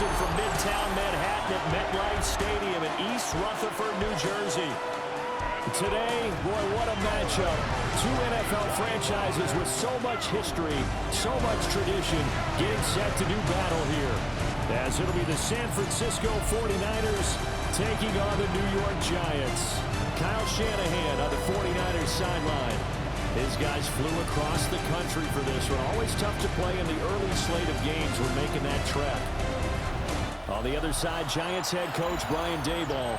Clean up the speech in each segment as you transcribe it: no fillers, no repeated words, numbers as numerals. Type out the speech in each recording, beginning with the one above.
Jackson from Midtown Manhattan at MetLife Stadium in East Rutherford, New Jersey. Today, boy, what a matchup. Two NFL franchises with so much history, so much tradition, getting set to do battle here. As it'll be the San Francisco 49ers taking on the New York Giants. Kyle Shanahan on the 49ers sideline. His guys flew across the country for this one. Always tough to play in the early slate of games when making that trek. On the other side, Giants head coach Brian Daboll.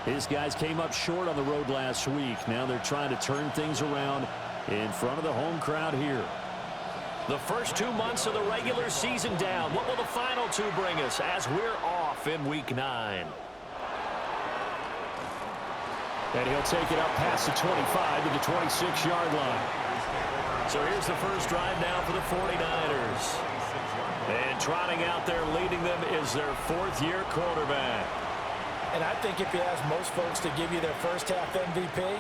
His guys came up short on the road last week. Now they're trying to turn things around in front of the home crowd here. The first 2 months of the regular season down. What will the final two bring us as we're off in Week 9? And he'll take it up past the 25 to the 26-yard line. So here's the first drive now for the 49ers. And trotting out there leading them is their fourth-year quarterback. And I think if you ask most folks to give you their first-half MVP,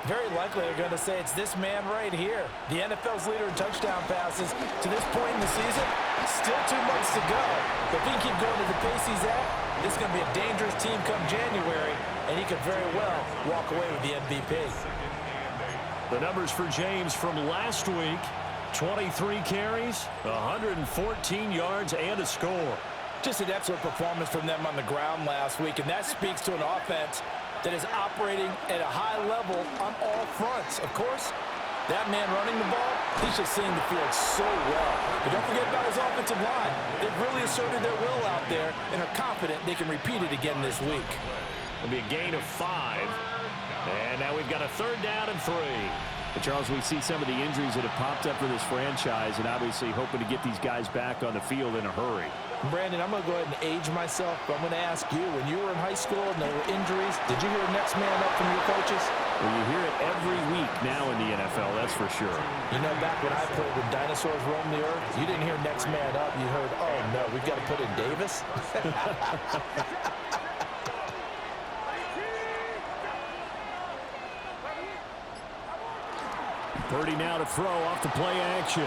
very likely they're going to say it's this man right here. The NFL's leader in touchdown passes to this point in the season. Still 2 months to go. If he can keep going at the pace he's at, this is going to be a dangerous team come January, and he could very well walk away with the MVP. The numbers for James from last week, 23 carries, 114 yards, and a score. Just an excellent performance from them on the ground last week, and that speaks to an offense that is operating at a high level on all fronts. Of course, that man running the ball, he's just seeing the field so well. But don't forget about his offensive line. They've really asserted their will out there and are confident they can repeat it again this week. It'll be a gain of 5. And now we've got a third down and 3. But Charles, we see some of the injuries that have popped up for this franchise and obviously hoping to get these guys back on the field in a hurry. Brandon, I'm going to go ahead and age myself, but I'm going to ask you, when you were in high school and there were injuries, did you hear next man up from your coaches? Well, you hear it every week now in the NFL, that's for sure. You know, back when I played when dinosaurs roamed the earth, you didn't hear next man up. You heard, oh, no, we've got to put in Davis. 30 now to throw off the play action.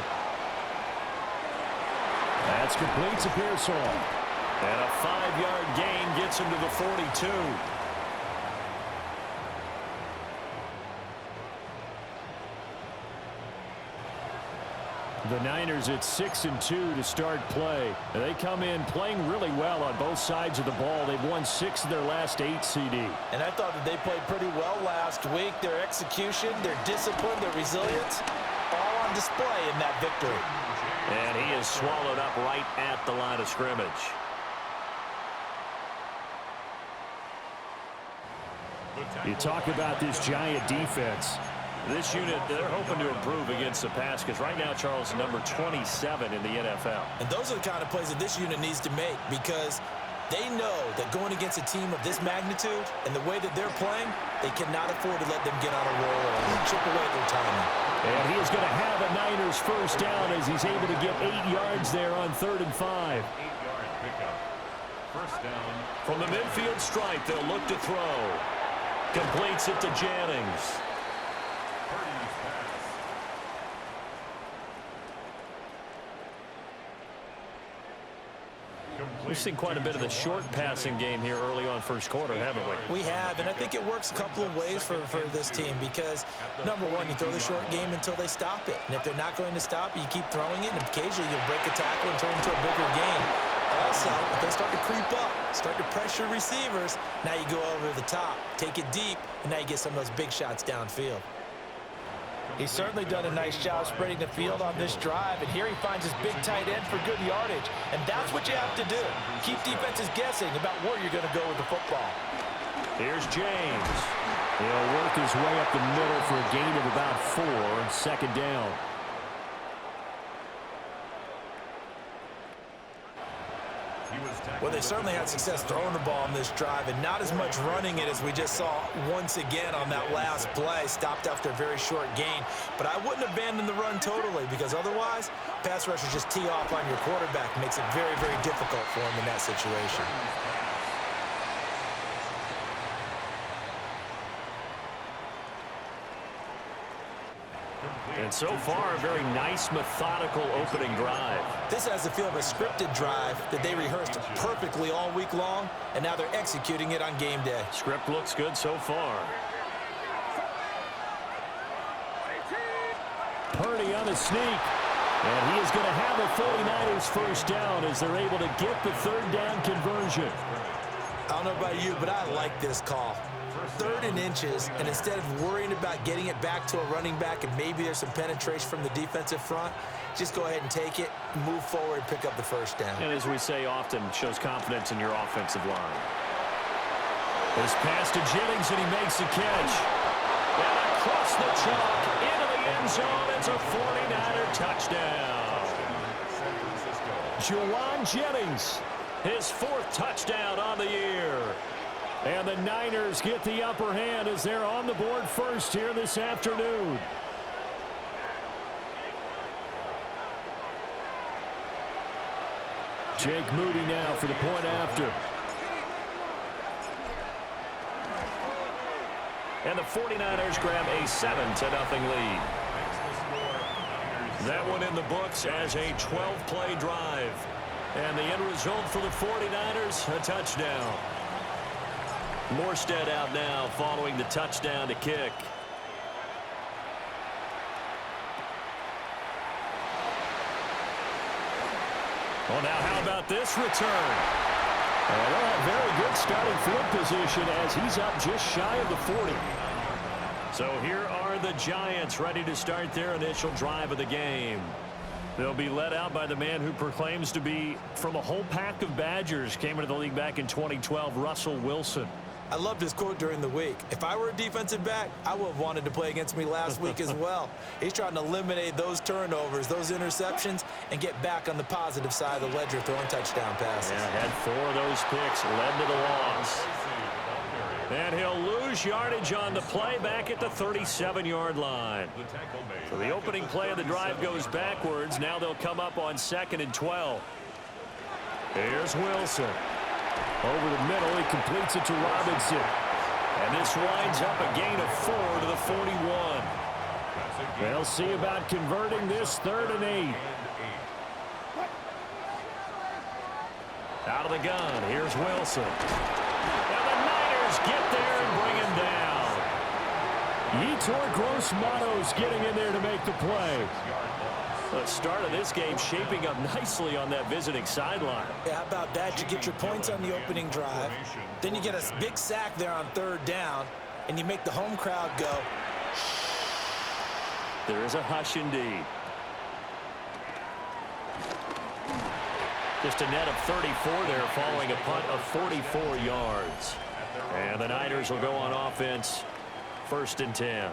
That's complete to Pearsall. And a 5-yard gain gets him to the 42. The Niners at 6-2 to start play. They come in playing really well on both sides of the ball. They've won 6 of their last 8 CD. And I thought that they played pretty well last week. Their execution, their discipline, their resilience, all on display in that victory. And he is swallowed up right at the line of scrimmage. You talk about this Giant defense. This unit, they're hoping to improve against the pass because right now, Charles, number 27 in the NFL. And those are the kind of plays that this unit needs to make because they know that going against a team of this magnitude and the way that they're playing, they cannot afford to let them get on a roll or chip away their timing. And he is going to have a Niners first down as he's able to get 8 yards there on 3rd and 5. 8-yard pickup. First down. From the midfield stripe, they'll look to throw. Completes it to Jennings. We've seen quite a bit of the short passing game here early on first quarter, haven't we? We have, and I think it works a couple of ways for this team because, number one, you throw the short game until they stop it. And if they're not going to stop it, you keep throwing it, and occasionally you'll break a tackle and turn it into a bigger game. Also, if they start to creep up, start to pressure receivers, now you go over the top, take it deep, and now you get some of those big shots downfield. He's certainly done a nice job spreading the field on this drive, and here he finds his big tight end for good yardage. And that's what you have to do. Keep defenses guessing about where you're going to go with the football. Here's James. He'll work his way up the middle for a gain of about 4, 2nd down. Well, they certainly had success throwing the ball on this drive and not as much running it as we just saw once again on that last play. Stopped after a very short gain. But I wouldn't abandon the run totally because otherwise, pass rushers just tee off on your quarterback. Makes it very, very difficult for him in that situation. And so far, a very nice, methodical opening drive. This has the feel of a scripted drive that they rehearsed perfectly all week long, and now they're executing it on game day. Script looks good so far. Purdy on the sneak. And he is going to have a 49ers first down as they're able to get the third down conversion. I don't know about you, but I like this call. 3rd and inches, and instead of worrying about getting it back to a running back and maybe there's some penetration from the defensive front, just go ahead and take it, move forward, pick up the first down. And as we say often, shows confidence in your offensive line. This pass to Jennings, and he makes the catch. And across the chalk, into the end zone, it's a 49er touchdown. Juwan Jennings, his 4th touchdown on the year. And the Niners get the upper hand as they're on the board first here this afternoon. Jake Moody now for the point after. And the 49ers grab a 7-0 lead. That one in the books as a 12-play drive. And the end result for the 49ers, a touchdown. Morstead out now following the touchdown to kick. Well, now how about this return? Well, they'll have very good starting field position as he's up just shy of the 40. So here are the Giants ready to start their initial drive of the game. They'll be led out by the man who proclaims to be from a whole pack of Badgers. Came into the league back in 2012, Russell Wilson. I loved his quote during the week. If I were a defensive back, I would have wanted to play against me last week as well. He's trying to eliminate those turnovers, those interceptions, and get back on the positive side of the ledger throwing touchdown passes. Yeah, had 4 of those picks, led to the loss. And he'll lose yardage on the play back at the 37-yard line. So the opening play of the drive goes backwards. Now they'll come up on 2nd and 12. Here's Wilson. Over the middle, he completes it to Robinson. And this winds up a gain of 4 to the 41. They'll see about converting this 3rd and 8. Out of the gun, here's Wilson. And the Niners get there and bring him down. Yetur Gross-Matos getting in there to make the play. The start of this game shaping up nicely on that visiting sideline. Yeah, how about that? You get your points on the opening drive. Then you get a big sack there on 3rd down, and you make the home crowd go. There is a hush indeed. Just a net of 34 there following a punt of 44 yards. And the Niners will go on offense 1st and 10.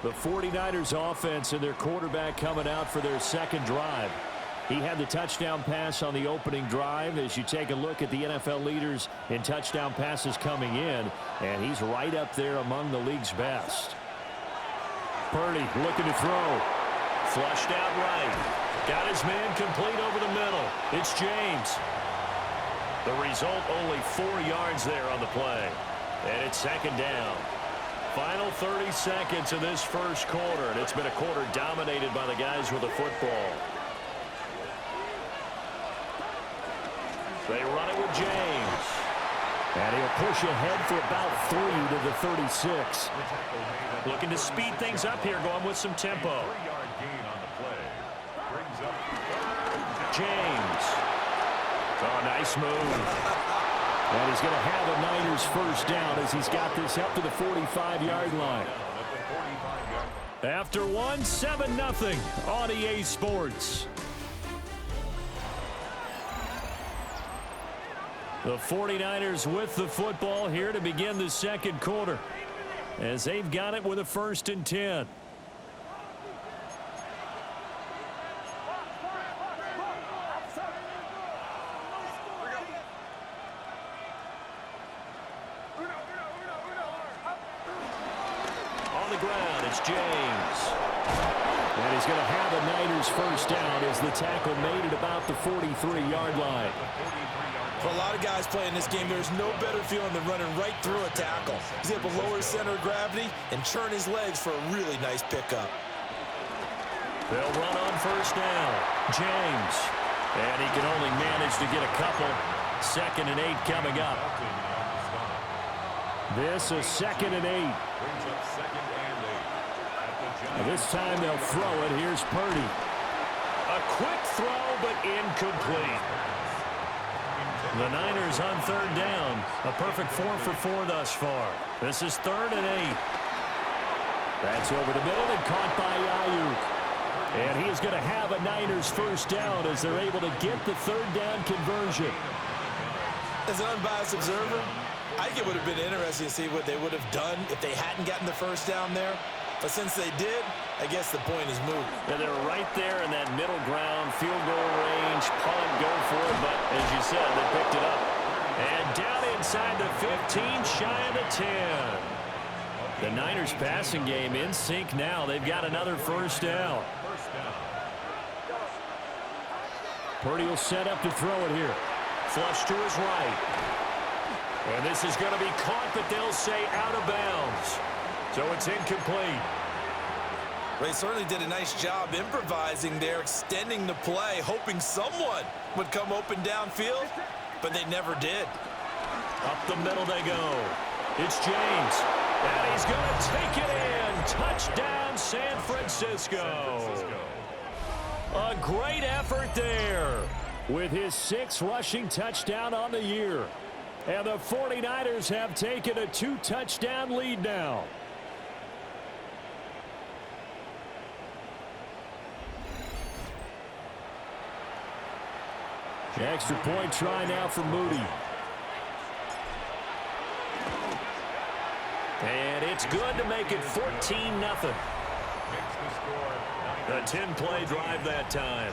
The 49ers offense and their quarterback coming out for their 2nd drive. He had the touchdown pass on the opening drive. As you take a look at the NFL leaders in touchdown passes coming in, and he's right up there among the league's best. Purdy looking to throw. Flushed out right. Got his man complete over the middle. It's James. The result, only 4 yards there on the play. And it's 2nd down. Final 30 seconds of this first quarter, and it's been a quarter dominated by the guys with the football. They run it with James. And he'll push ahead for about 3 to the 36. Looking to speed things up here, going with some tempo. James. Oh, nice move. And he's going to have a Niners first down as he's got this up to the 45-yard line. After 7-0 on EA Sports. The 49ers with the football here to begin the 2nd quarter as they've got it with a 1st and 10. On the ground, it's James. And he's going to have a Niners first down as the tackle made at about the 43-yard line. For a lot of guys playing this game, there's no better feeling than running right through a tackle. He's able to lower his center of gravity and churn his legs for a really nice pickup. They'll run on first down. James. And he can only manage to get a couple. 2nd and 8 coming up. This is 2nd and 8. Brings up 2nd and 8. This time they'll throw it. Here's Purdy. A quick throw, but incomplete. The Niners on 3rd down. A perfect 4 for 4 thus far. This is 3rd and 8. That's over the middle and caught by Ayuk. And he is going to have a Niners first down as they're able to get the 3rd down conversion. As an unbiased observer, I think it would have been interesting to see what they would have done if they hadn't gotten the first down there. But since they did, I guess the point is moot. Yeah, they're right there in that middle ground, field goal range, punt, go for it. But as you said, they picked it up. And down inside the 15, shy of the 10. The Niners passing game in sync now. They've got another first down. Purdy will set up to throw it here. Flush to his right. And this is going to be caught, but they'll say out of bounds. So it's incomplete. They certainly did a nice job improvising there, extending the play, hoping someone would come open downfield, but they never did. Up the middle they go. It's James. And he's going to take it in. Touchdown, San Francisco. A great effort there. With his 6th rushing touchdown on the year. And the 49ers have taken a 2-touchdown lead now. Extra point try now for Moody. And it's good to make it 14-0. A 10-play drive that time.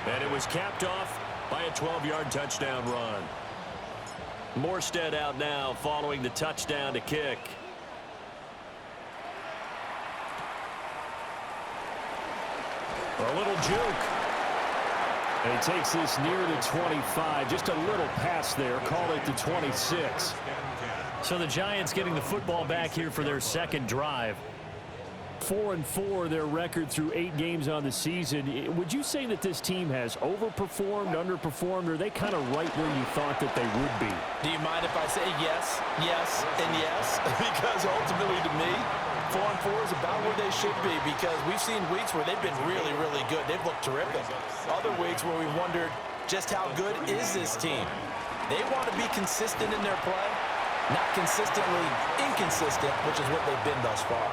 And it was capped off by a 12-yard touchdown run. Morstead out now following the touchdown to kick. A little juke. And he takes this near the 25. Just a little pass there. Call it the 26. So the Giants getting the football back here for their 2nd drive. 4-4 their record through 8 games on the season. Would you say that this team has overperformed, underperformed, or are they kind of right where you thought that they would be? Do you mind if I say yes, yes, and yes? Because ultimately to me, 4-4 is about where they should be, because we've seen weeks where they've been really, really good. They've looked terrific. Other weeks where we've wondered just how good is this team. They want to be consistent in their play, not consistently inconsistent, which is what they've been thus far.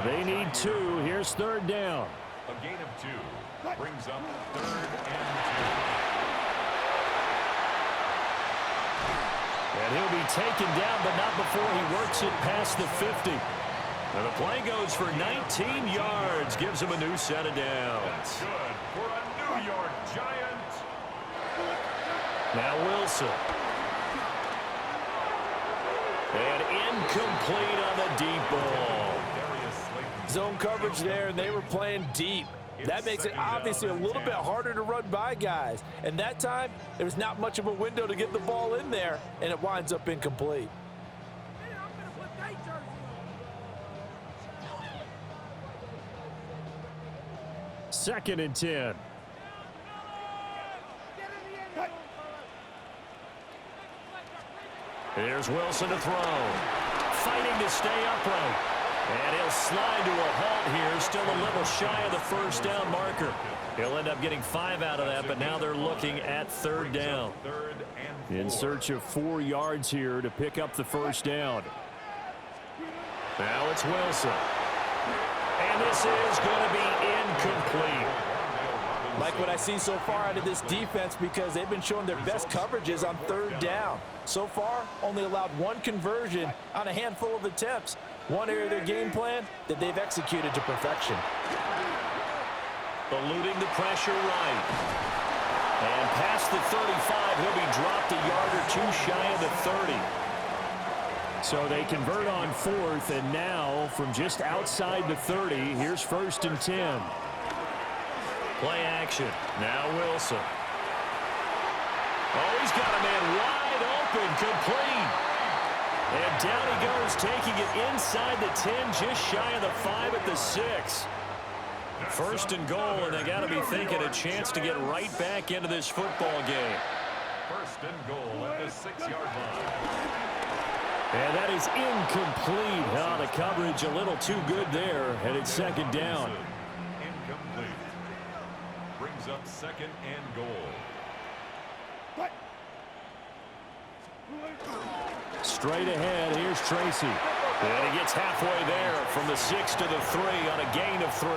They need 2. Here's 3rd down. A gain of 2 brings up 3rd and 2. And he'll be taken down, but not before he works it past the 50. And the play goes for 19 yards. Gives him a new set of downs. That's good for a New York Giant. Now Wilson. And incomplete on the deep ball. Zone coverage there, and they were playing deep. That makes it obviously a little bit harder to run by guys. And that time, there's not much of a window to get the ball in there, and it winds up incomplete. Second and 10. Here's Wilson to throw. Fighting to stay upright. And he'll slide to a halt here. Still a little shy of the first down marker. He'll end up getting 5 out of that, but now they're looking at 3rd down. In search of 4 yards here to pick up the first down. Now it's Wilson. And this is going to be incomplete. Like what I see so far out of this defense, because they've been showing their best coverages on 3rd down. So far, only allowed 1 conversion on a handful of attempts. One area of their game plan that they've executed to perfection. Eluding the pressure right. And past the 35, he'll be dropped a yard or 2 shy of the 30. So they convert on 4th, and now from just outside the 30, here's 1st and 10. Play action. Now Wilson. Oh, he's got a man wide open, complete. And down he goes, taking it inside the 10, just shy of the 5 at the 6. First and goal, and they got to be thinking a chance to get right back into this football game. First and goal at the 6-yard line. And that is incomplete. Oh, the coverage a little too good there, and it's second down. Incomplete. Brings up second and goal. Straight ahead, here's Tracy. And he gets halfway there from the 6 to the 3 on a gain of 3.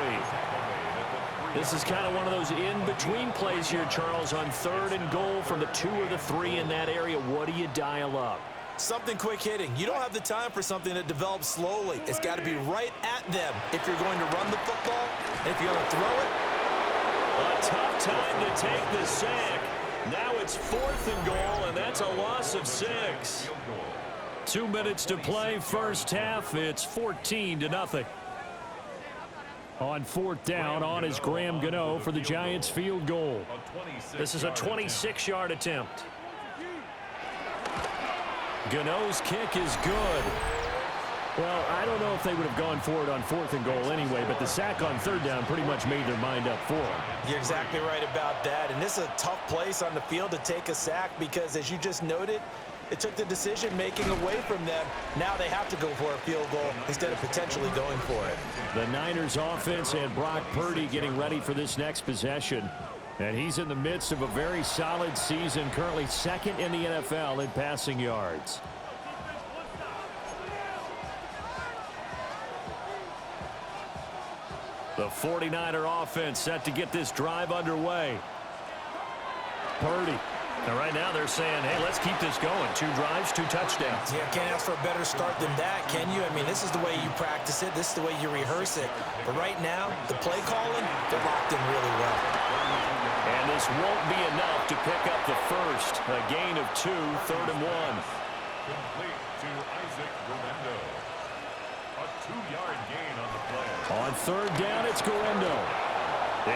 This is kind of one of those in-between plays here, Charles, on third and goal from the 2 or the 3 in that area. What do you dial up? Something quick hitting. You don't have the time for something that develops slowly. It's got to be right at them if you're going to run the football. And if you're going to throw it. A tough time to take the sack. Now it's 4th and goal, and that's a loss of 6. 2 minutes to play, first half. It's 14-0. On 4th down, on is Graham Gano for the Giants field goal. This is a 26-yard attempt. Gano's kick is good. Well, I don't know if they would have gone for it on 4th and goal anyway, but the sack on 3rd down pretty much made their mind up for it. You're exactly right about that. And this is a tough place on the field to take a sack because, as you just noted, it took the decision-making away from them. Now they have to go for a field goal instead of potentially going for it. The Niners offense and Brock Purdy getting ready for this next possession. And he's in the midst of a very solid season, currently 2nd in the NFL in passing yards. The 49er offense set to get this drive underway. Purdy. And right now they're saying, hey, let's keep this going. 2 drives, 2 touchdowns. Yeah, can't ask for a better start than that, can you? I mean, this is the way you practice it. This is the way you rehearse it. But right now, the play calling, they're locked in really well. And this won't be enough to pick up the first. A gain of 2, 3rd and 1. Complete to Isaac Guerrero. A 2-yard gain on the play. On 3rd down, it's Guerrero.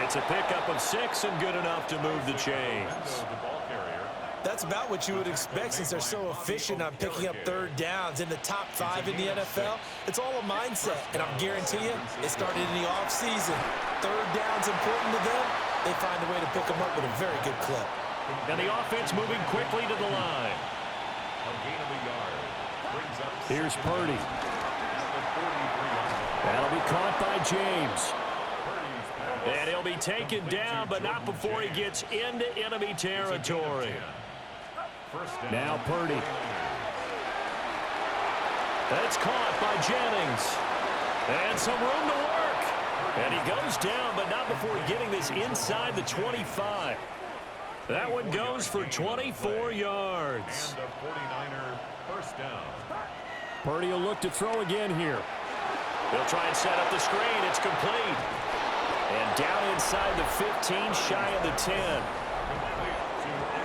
It's a pickup of 6 and good enough to move the chains. The ball carrier. That's about what you would expect since they're so efficient on picking up 3rd downs. In the top 5 in the NFL, it's all a mindset. And I guarantee you, it started in the offseason. 3rd down's important to them. They find a way to pick them up with a very good clip. And the offense moving quickly to the line. A gain of a yard. Brings up Here's Purdy. at the 43-yard line. That'll be caught by James. Purdy's pass. And he'll be taken down, but not before he gets into enemy territory. First down. Now Purdy. That's caught by Jennings. And some room to work. And he goes down, but not before getting this inside the 25. That one goes for 24 yards. And a 49er first down. Purdy will look to throw again here. They'll try and set up the screen. It's complete. And down inside the 15, shy of the 10.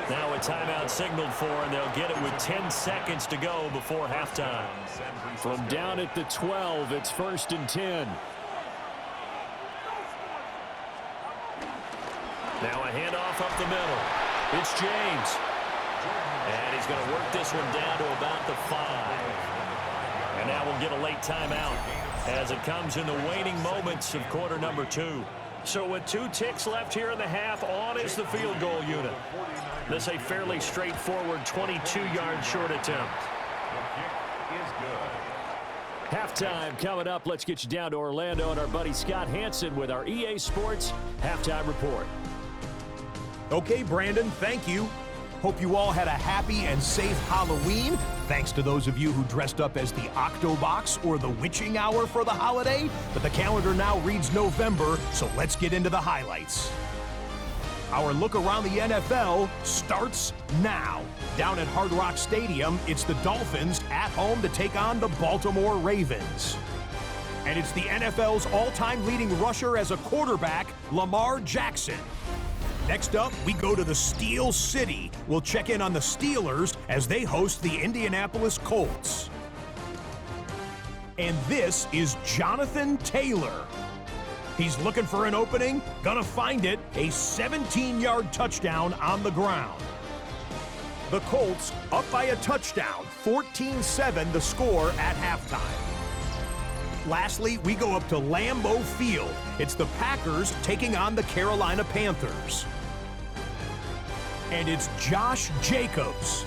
Now a timeout signaled for, and they'll get it with 10 seconds to go before halftime. From down at the 12, it's 1st and 10. Now a handoff up the middle. It's James. And he's going to work this one down to about the 5. And now we'll get a late timeout as it comes in the waning moments of quarter number 2. So with 2 ticks left here in the half, on is the field goal unit. This a fairly straightforward 22-yard short attempt. Halftime coming up. Let's get you down to Orlando and our buddy Scott Hansen with our EA Sports Halftime Report. Okay, Brandon, thank you. Hope you all had a happy and safe Halloween. Thanks to those of you who dressed up as the Octobox or the Witching Hour for the holiday. But the calendar now reads November, so let's get into the highlights. Our look around the NFL starts now. Down at Hard Rock Stadium, it's the Dolphins at home to take on the Baltimore Ravens. And it's the NFL's all-time leading rusher as a quarterback, Lamar Jackson. Next up, we go to the Steel City. We'll check in on the Steelers as they host the Indianapolis Colts. And this is Jonathan Taylor. He's looking for an opening, gonna find it, a 17-yard touchdown on the ground. The Colts up by a touchdown, 14-7 the score at halftime. Lastly, we go up to Lambeau Field. It's the Packers taking on the Carolina Panthers. And it's Josh Jacobs.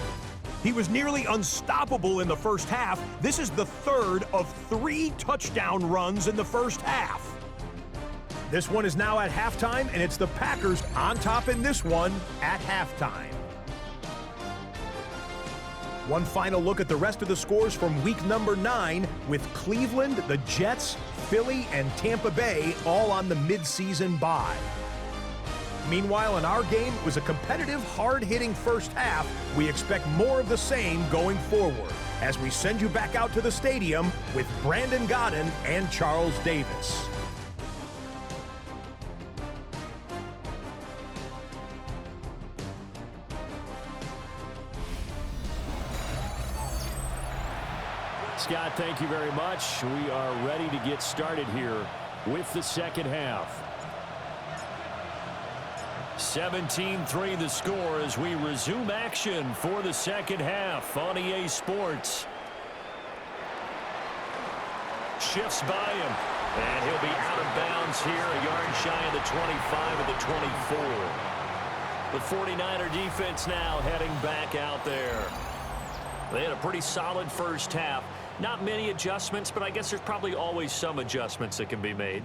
He was nearly unstoppable in the first half. This is the third of 3 touchdown runs in the first half. This one is now at halftime, and it's the Packers on top in this one at halftime. One final look at the rest of the scores from week number 9 with Cleveland, the Jets, Philly, and Tampa Bay all on the midseason bye. Meanwhile, in our game, it was a competitive, hard-hitting first half. We expect more of the same going forward as we send you back out to the stadium with Brandon Godden and Charles Davis. Scott, thank you very much. We are ready to get started here with the second half. 17-3 the score as we resume action for the second half on EA Sports. Shifts by him, and he'll be out of bounds here, a yard shy of the 25 of the 24. The 49er defense now heading back out there. They had a pretty solid first half. Not many adjustments, but I guess there's probably always some adjustments that can be made.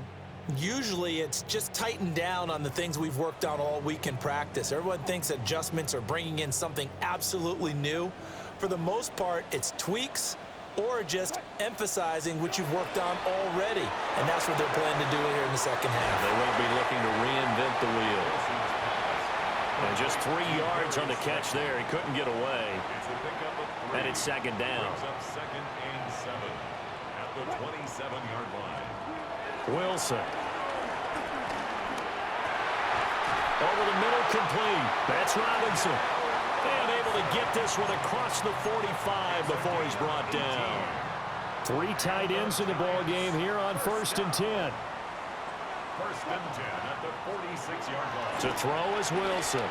Usually it's just tightened down on the things we've worked on all week in practice. Everyone thinks adjustments are bringing in something absolutely new. For the most part, it's tweaks or just emphasizing what you've worked on already. And that's what they're planning to do here in the second half. They won't be looking to reinvent the wheel. And just 3 yards on the catch there. He couldn't get away. And it's second down. Second and 7 at the 27-yard line. Wilson. Over the middle, complete. That's Robinson. And able to get this one across the 45 before he's brought down. 3 tight ends in the ball game here on 1st and 10. 1st and 10 at the 46-yard line. To throw is Wilson.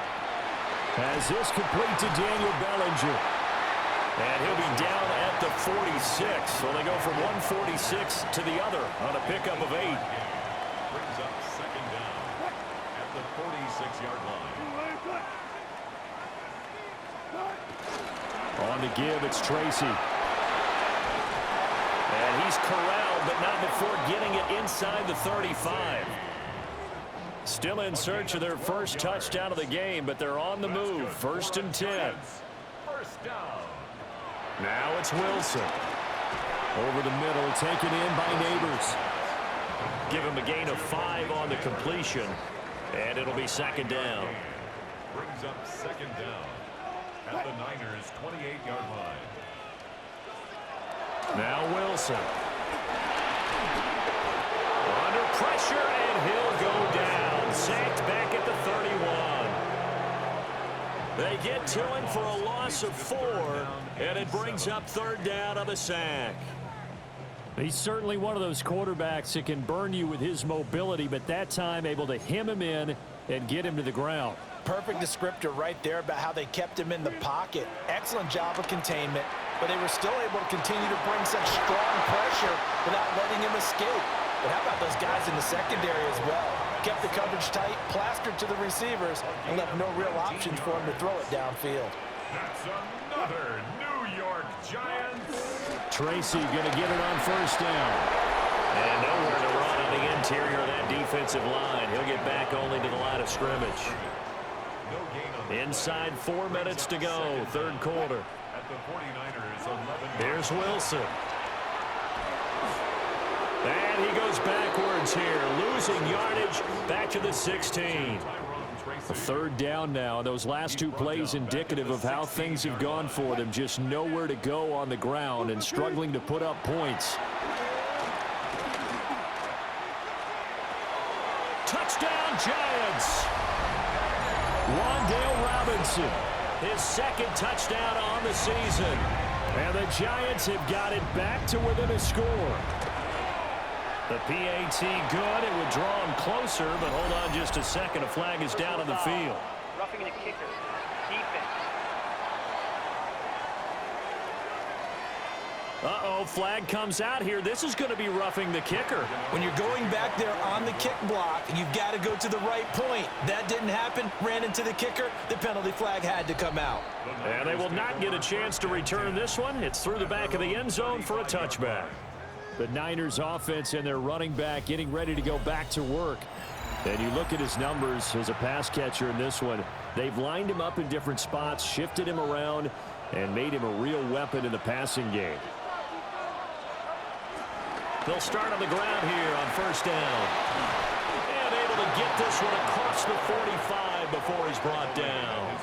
Has this complete to Daniel Bellinger. And he'll be down at the 46. So they go from 146 to the other on a pickup of 8. Brings up second down at the 46-yard line. On the give, it's Tracy. And he's corralled, but not before getting it inside the 35. Still in search of their first touchdown of the game, but they're on the move. 1st and 10. First down. Now it's Wilson. Over the middle, taken in by Neighbors. Give him a gain of 5 on the completion, and it'll be second down. Brings up second down at the Niners' 28-yard line. Now Wilson. Under pressure, and he'll go down. Sacked back at the 31. They get to him for a loss of 4, and it brings up 3rd down on a sack. He's certainly one of those quarterbacks that can burn you with his mobility, but that time able to hem him in and get him to the ground. Perfect descriptor right there about how they kept him in the pocket. Excellent job of containment, but they were still able to continue to bring such strong pressure without letting him escape. But how about those guys in the secondary as well? Kept the coverage tight, plastered to the receivers, and left no real options for him to throw it downfield. That's another New York Giants. Tracy going to get it on 1st down. And nowhere to run on the interior of that defensive line. He'll get back only to the line of scrimmage. Inside 4 minutes to go, 3rd quarter. At the 49ers, 11. Here's Wilson. And he goes backwards here, losing yardage back to the 16. A 3rd down now. Those last 2 plays indicative of how things have gone for them. Just nowhere to go on the ground and struggling to put up points. Touchdown, Giants! Wan'Dale Robinson, his 2nd touchdown on the season. And the Giants have got it back to within a score. The PAT good. It would draw him closer, but hold on just a second. A flag is down on the field. Roughing the kicker. Defense. Uh-oh, flag comes out here. This is going to be roughing the kicker. When you're going back there on the kick block, you've got to go to the right point. That didn't happen. Ran into the kicker. The penalty flag had to come out. And they will not get a chance to return this one. It's through the back of the end zone for a touchback. The Niners offense and their running back getting ready to go back to work. And you look at his numbers as a pass catcher in this one. They've lined him up in different spots, shifted him around, and made him a real weapon in the passing game. They'll start on the ground here on first down. And able to get this one across the 45 before he's brought down.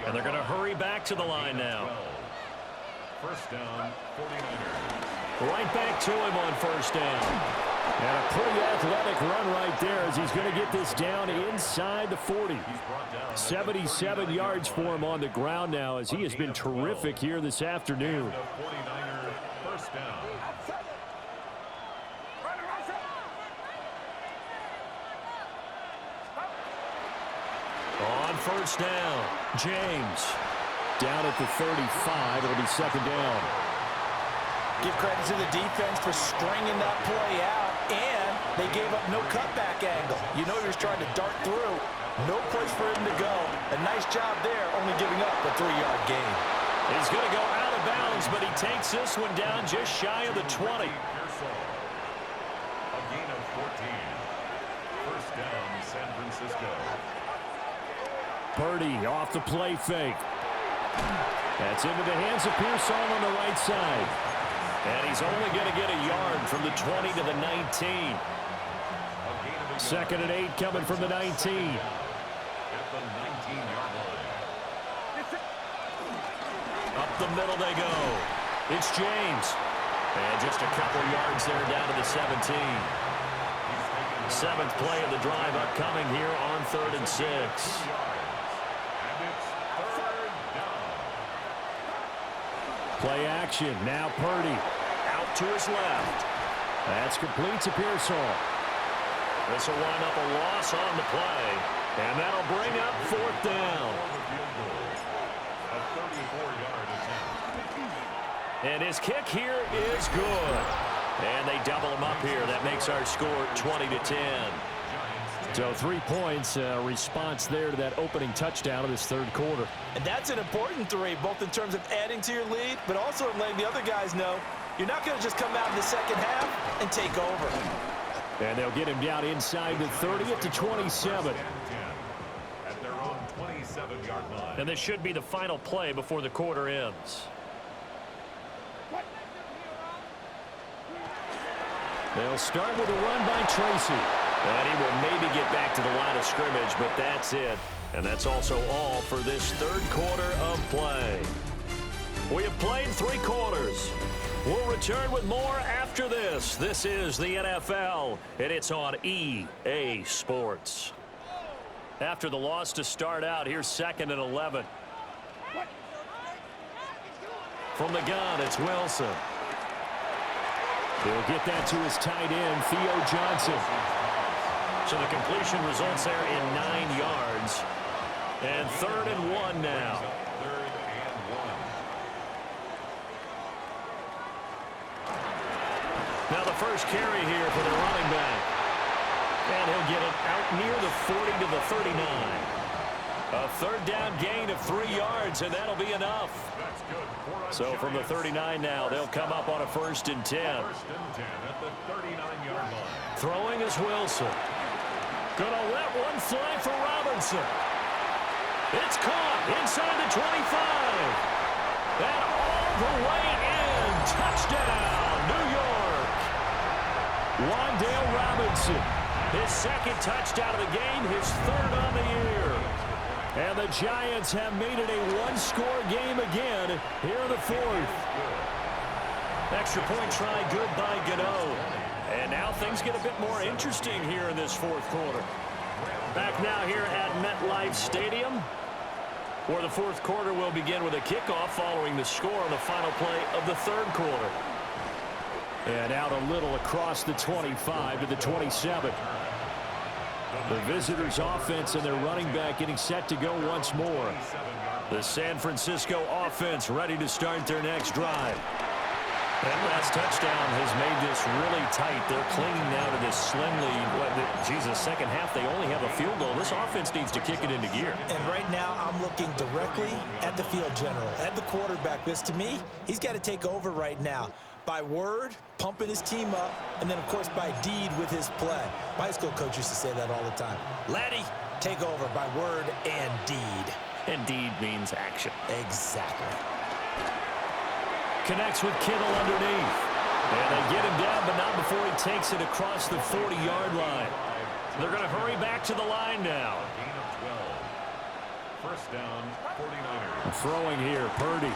And they're going to hurry back to the line now. First down, 49ers. Right back to him on first down. And a pretty athletic run right there as he's going to get this down inside the 40. 77 yards for him on the ground now as he has been terrific here this afternoon. 49er first down. On first down, James down at the 35. It'll be second down. Give credit to the defense for stringing that play out, and they gave up no cutback angle. You know he was trying to dart through. No place for him to go. A nice job there, only giving up a 3-yard gain. He's going to go out of bounds, but he takes this one down just shy of the 20. A gain of 14. First down, San Francisco. Purdy off the play fake. That's into the hands of Pearsall on the right side. And he's only going to get a yard from the 20 to the 19. Second and 8 coming from the 19. At the 19-yard line. Up the middle they go. It's James. And just a couple yards there down to the 17. Seventh play of the drive upcoming here on 3rd and 6. Play action. Now Purdy. Out to his left. That's complete to Pearsall. This will wind up a loss on the play. And that'll bring up 4th down. A 34-yard attempt. And his kick here is good. And they double him up here. That makes our score 20-10. So 3 points, response there to that opening touchdown of this third quarter. And that's an important 3, both in terms of adding to your lead, but also letting the other guys know you're not going to just come out in the second half and take over. And they'll get him down inside the 30 at the 27. At their own 27-yard line. And this should be the final play before the quarter ends. They'll start with a run by Tracy. And he will maybe get back to the line of scrimmage, but that's it. And that's also all for this third quarter of play. We have played 3 quarters. We'll return with more after this. This is the NFL, and it's on EA Sports. After the loss to start out, here's 2nd and 11. From the gun, it's Wilson. He'll get that to his tight end, Theo Johnson. So the completion results there in 9 yards. And 3rd and 1 now. 3rd and 1. Now the first carry here for the running back. And he'll get it out near the 40 to the 39. A 3rd down gain of 3 yards, and that'll be enough. That's good. So from the 39 now, they'll come up on a 1st and 10. 1st and 10 at the 39-yard line. Throwing is Wilson. Gonna let one fly for Robinson. It's caught inside the 25. And all the way in. Touchdown, New York. Wan'Dale Robinson. His 2nd touchdown of the game, his 3rd on the year. And the Giants have made it a 1-score game again here in the 4th. Extra point try good by Gano. And now things get a bit more interesting here in this 4th quarter. Back now here at MetLife Stadium, where the 4th quarter will begin with a kickoff following the score on the final play of the 3rd quarter. And out a little across the 25 to the 27. The visitors' offense and their running back getting set to go once more. The San Francisco offense ready to start their next drive. That last touchdown has made this really tight. They're clinging now to this slim lead. Jesus, second half, they only have a field goal. This offense needs to kick it into gear. And right now, I'm looking directly at the field general, at the quarterback. Because to me, he's got to take over right now. By word, pumping his team up, and then, of course, by deed with his play. My high school coach used to say that all the time. Laddie, take over by word and deed. And deed means action. Exactly. Connects with Kittle underneath. And they get him down, but not before he takes it across the 40-yard line. They're going to hurry back to the line now. Gain of 12. First down, 49ers. Throwing here, Purdy.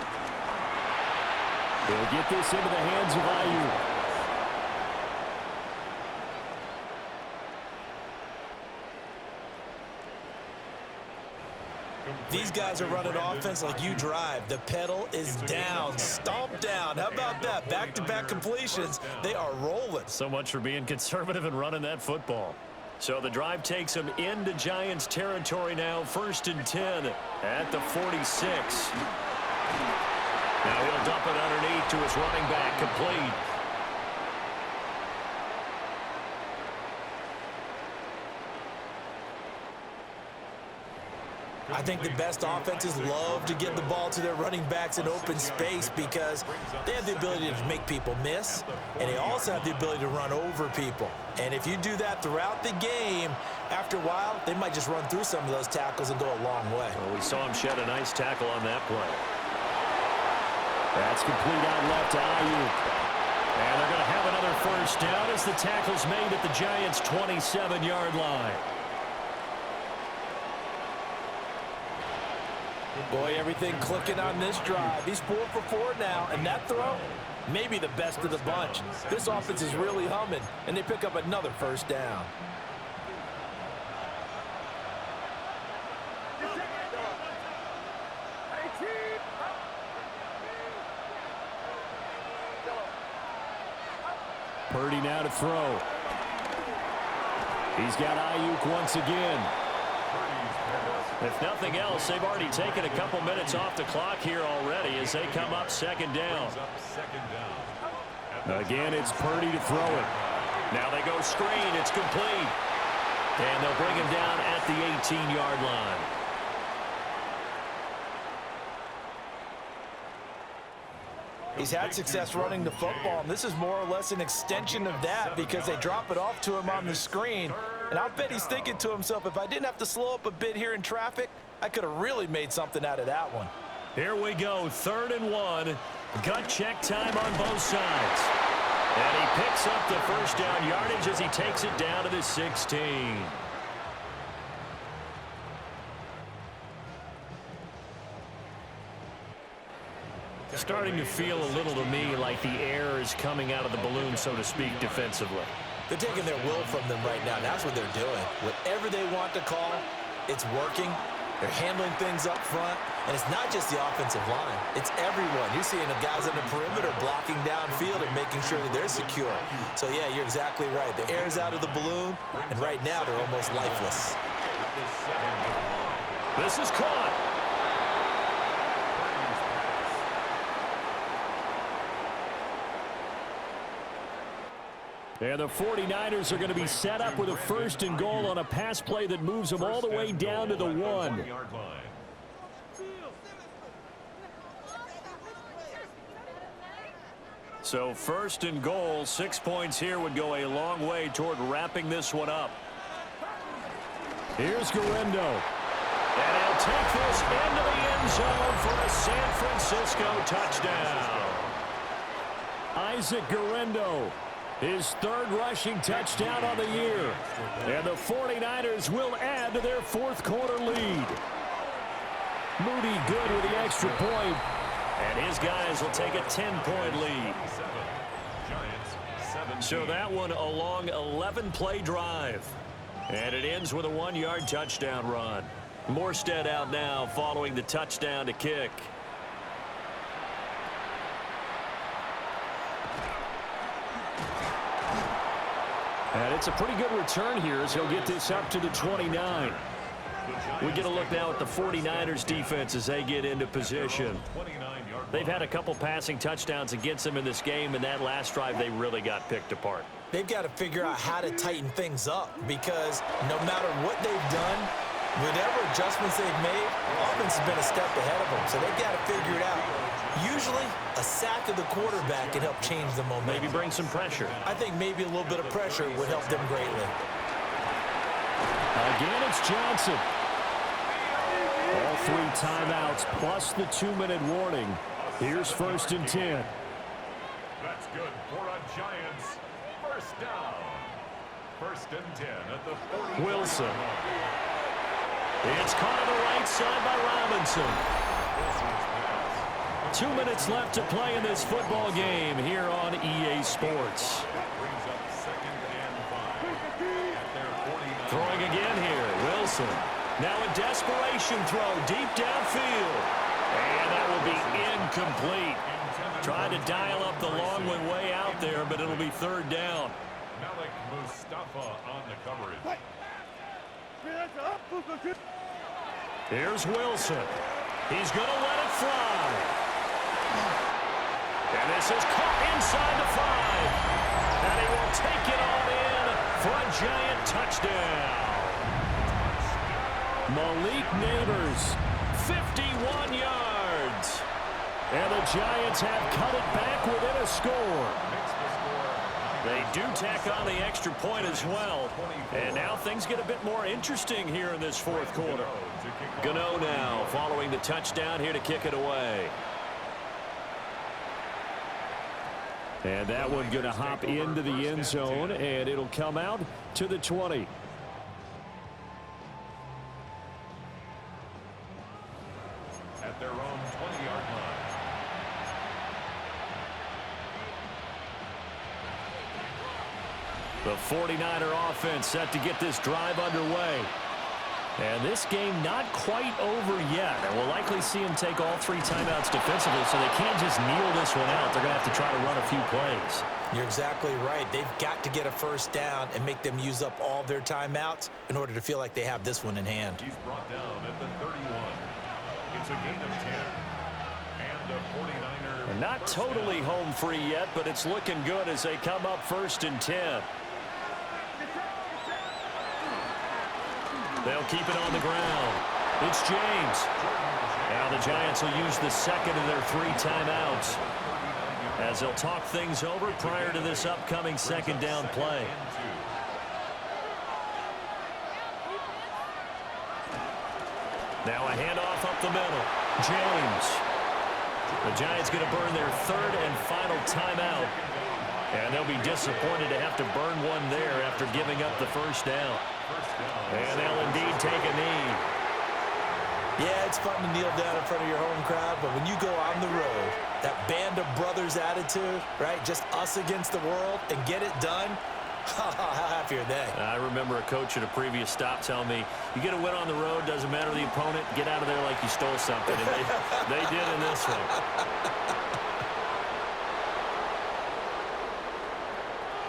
They'll get this into the hands of Ayuk. These guys are running offense like you drive. The pedal is down, stomped down. How about that? Back-to-back completions. They are rolling. So much for being conservative and running that football. So the drive takes them into Giants territory now. 1st and 10 at the 46. Now he'll dump it underneath to his running back, complete. I think the best offenses love to get the ball to their running backs in open space because they have the ability to make people miss, and they also have the ability to run over people. And if you do that throughout the game, after a while, they might just run through some of those tackles and go a long way. Well, we saw him shed a nice tackle on that play. That's complete out left to Ayuk. And they're going to have another first down as the tackle's made at the Giants' 27-yard line. Boy, everything clicking on this drive. He's 4 for 4 now, and that throw, maybe the best of the bunch. This offense is really humming, and they pick up another first down. Purdy now to throw. He's got Ayuk once again. If nothing else, they've already taken a couple minutes off the clock here already as they come up second down. Again, it's Purdy to throw it. Now they go screen. It's complete. And they'll bring him down at the 18-yard line. He's had success running the football, and this is more or less an extension of that because they drop it off to him on the screen. And I'll bet he's thinking to himself, if I didn't have to slow up a bit here in traffic, I could have really made something out of that one. Here we go, 3rd and 1. Gut check time on both sides. And he picks up the first down yardage as he takes it down to the 16. Starting to feel a little to me like the air is coming out of the balloon, so to speak, defensively. They're taking their will from them right now. That's what they're doing. Whatever they want to call, it's working. They're handling things up front. And it's not just the offensive line. It's everyone. You're seeing the guys on the perimeter blocking downfield and making sure that they're secure. So, yeah, you're exactly right. The air's out of the balloon, and right now they're almost lifeless. This is caught. And the 49ers are going to be set up with a 1st and goal on a pass play that moves them all the way down to the 1. So 1st and goal, 6 points here would go a long way toward wrapping this one up. Here's Guerrero. And he'll take this into the end zone for a San Francisco touchdown. Isaac Guerrero. His 3rd rushing touchdown on the year. And the 49ers will add to their 4th quarter lead. Moody good with the extra point. And his guys will take a 10-point lead. So that one a long 11-play drive. And it ends with a 1-yard touchdown run. Morstead out now following the touchdown to kick. And it's a pretty good return here as he'll get this up to the 29. We get a look now at the 49ers defense as they get into position. They've had a couple passing touchdowns against them in this game, and that last drive they really got picked apart. They've got to figure out how to tighten things up because no matter what they've done, whatever adjustments they've made, offense has been a step ahead of them, so they've got to figure it out. Usually, a sack of the quarterback can help change the momentum. Maybe bring some pressure. I think maybe a little bit of pressure would help them greatly. Again, it's Johnson. All 3 timeouts plus the 2-minute warning. Here's 1st and 10. That's good for a Giants first down. 1st and 10 at the 40. Wilson. It's caught on the right side by Robinson. 2 minutes left to play in this football game here on EA Sports. Brings up 2nd and 5 at their 49. Throwing again here, Wilson. Now a desperation throw deep downfield. And that will be incomplete. Trying to dial up the long way out there, but it'll be 3rd down. Malik Mustafa on the coverage. Here's Wilson. He's going to let it fly. And this is caught inside the 5. And he will take it on in for a Giant touchdown. Malik Neighbors, 51 yards. And the Giants have cut it back within a score. They do tack on the extra point as well. And now things get a bit more interesting here in this 4th quarter. Gano now following the touchdown here to kick it away. And that one going to hop into the end zone, and it'll come out to the 20. At their own 20-yard line. The 49er offense set to get this drive underway. And this game not quite over yet. And we'll likely see them take all 3 timeouts defensively, so they can't just kneel this one out. They're going to have to try to run a few plays. You're exactly right. They've got to get a first down and make them use up all their timeouts in order to feel like they have this one in hand. He's brought down at the 31. It's a gain of 10. And a 49er. And not totally home free yet, but it's looking good as they come up 1st and 10. They'll keep it on the ground. It's James. Now the Giants will use the 2nd of their 3 timeouts as they'll talk things over prior to this upcoming 2nd down play. Now a handoff up the middle. James. The Giants going to burn their 3rd and final timeout. And they'll be disappointed to have to burn one there after giving up the 1st down. And they'll indeed take a knee. Yeah, it's fun to kneel down in front of your home crowd, but when you go on the road, that band of brothers attitude, right, just us against the world, and get it done, how happy are they? I remember a coach at a previous stop telling me, you get a win on the road, doesn't matter the opponent, get out of there like you stole something. And they did in this one.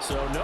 So no